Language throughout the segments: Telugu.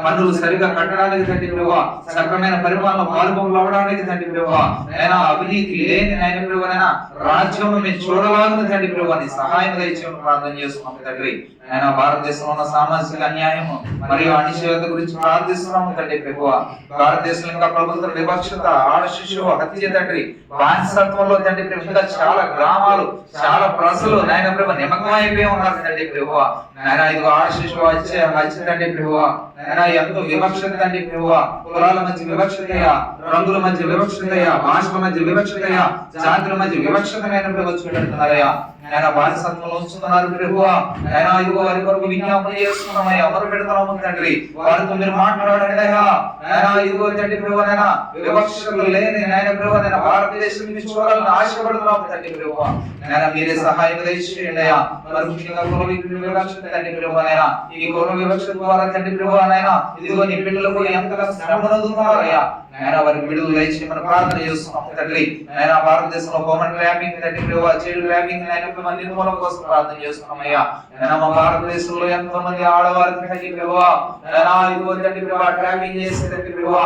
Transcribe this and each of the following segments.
పనులు సరిగా కట్టడానికి తండ్రి ప్రభువా, సక్రమైన పరిపాలన పాల్గొనలు అవ్వడానికి తండ్రి ప్రభువా, నైనా అవినీతి లేని నాయన ప్రభువా నైనా రాజ్యం మేము చూడలాగిన తండ్రి ప్రభువా నీ సహాయం దయచేయమని ప్రార్థన చేస్తున్నాము తండ్రి. నైనా భారతదేశంలో ఉన్న సామాజిక అన్యాయం మరియు అనిశ్చయత గురించి ప్రార్థిస్తున్నాము తండ్రి ప్రభువా. భారతదేశంలో ఇంకా ప్రభుత్వ వివక్షత, ఆడ శిశువు హత్య తండ్రి, బానిసత్వంలో తండ్రి ప్రభు ఇంకా చాలా గ్రామాలు, చాలా ప్రజలు నాయన ప్రభు నిమగ్నం అయిపోయి ఉన్నారు తండ్రి ప్రభువా. నాయన ఇదిగో ఆడ శిశువు హత్య తండ్రి ప్రభువా, నాయన ఎంతో వివక్షత తండ్రి ప్రభువా, కులాల మధ్య వివక్షతయ్యా, రంగుల మధ్య వివక్షతయ్యా, భాషల మధ్య వివక్షతయ్యా, జాతుల మధ్య వివక్షతమైన ప్రభు చూపెడుతున్నారయ్యా. ఆయన బానిసత్వంలో ఉంచుతున్నారు ప్రభువా. ఆయన ఇదిగో వారి కొరకు విజ్ఞాపన చేస్తున్నామయ్యా, మొదలు పెడుతున్నాము తండ్రి. వారితో మీరు మాట్లాడండి అయ్యా. ఆయన ఇదిగో తండ్రి ప్రభువా నైనా వివక్షలు లేని నాయన ప్రభువా నైనా భారతదేశం మీరు చూడాలని ఆశపడుతున్నాము తండ్రి ప్రభువా. నైనా మీరే సహాయం దయచేయండి అయ్యా. మరి ముఖ్యంగా కుల వివక్షత తండ్రి ప్రభువా నైనా ఈ కుల వివక్షత ద్వారా తండ్రి ప్రభువా నైనా ఇదిగో నీ బిడ్డలకు ఎంతగా శ్రమనున్నారయ్యా. నైనా వారికి విడుదల దయచేయమని ప్రార్థన చేస్తున్నాము తండ్రి. నైనా భారతదేశంలో హోమన్ ర్యాపింగ్ తండ్రి ప్రభువా, చైల్డ్ ర్యాపింగ్ నైనా నిర్మూలన కోసం ప్రార్థన చేస్తున్నామయ్యా. నైనా మా భారతదేశంలో ఎంతో మంది ఆడవారికి తండ్రి ప్రభువా నైనా ఇదిగో తండ్రి ప్రభువా ట్రాపింగ్ చేసే తండ్రి ప్రభువా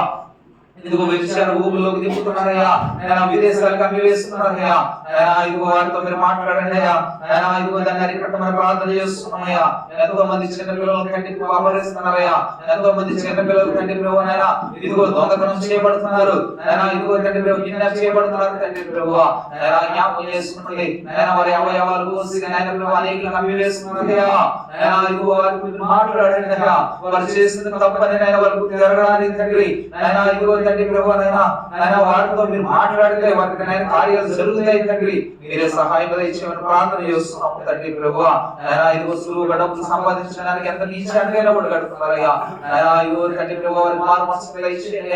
ఇదిగో వ్యభిచార ఊబిలోకి దింపుతున్నారయ్యా. నేను విదేశాలకు అమ్మివేస్తున్నారయ్యా. ఇదిగో వారితో మీరు మాట్లాడండి అయ్యా. ఇదిగో దాన్ని అరికట్టమని ప్రార్థన చేస్తున్నామయ్యా. ఎంతో మంది చిన్న పిల్లలు కంటి అపహరిస్తున్నారయ్యా. ఎంతో మంది చిన్న పిల్లలు కంటి ప్రభువైనా ఇదిగో దొంగతనం చేయబడుతున్నారు. ఇదిగో తండ్రి ప్రభు కిడ్నాప్ చేయబడుతున్నారు తండ్రి ప్రభువా. జ్ఞాపకం చేసుకుంటుంది నేను వారి అవయవాలు కోసి నాయన ప్రభు అనేకులను అమ్మివేస్తున్నారయ్యా. ఇదిగో వారికి మాట్లాడండి అయ్యా. వారు చేసిన తప్పని నేను వారికి జరగడానికి తండ్రి ఇదిగో తండ్రి ప్రభువా నైనా వారితో మీరు మాట్లాడితే వారికి నైనా కార్యాలు జరుగుతాయి తండ్రి. మీరే సహాయం దయచేయమని ప్రార్థన చేస్తున్నాము తండ్రి ప్రభువా. నైనా ఇదిగో సులువుగా డబ్బులు సంపాదించడానికి ఎంత నీచానికైనా కూడా కడుతున్నారయ్యా. నైనా ఇదిగో తండ్రి ప్రభువా వారి మారు మనసు దయచేయండి.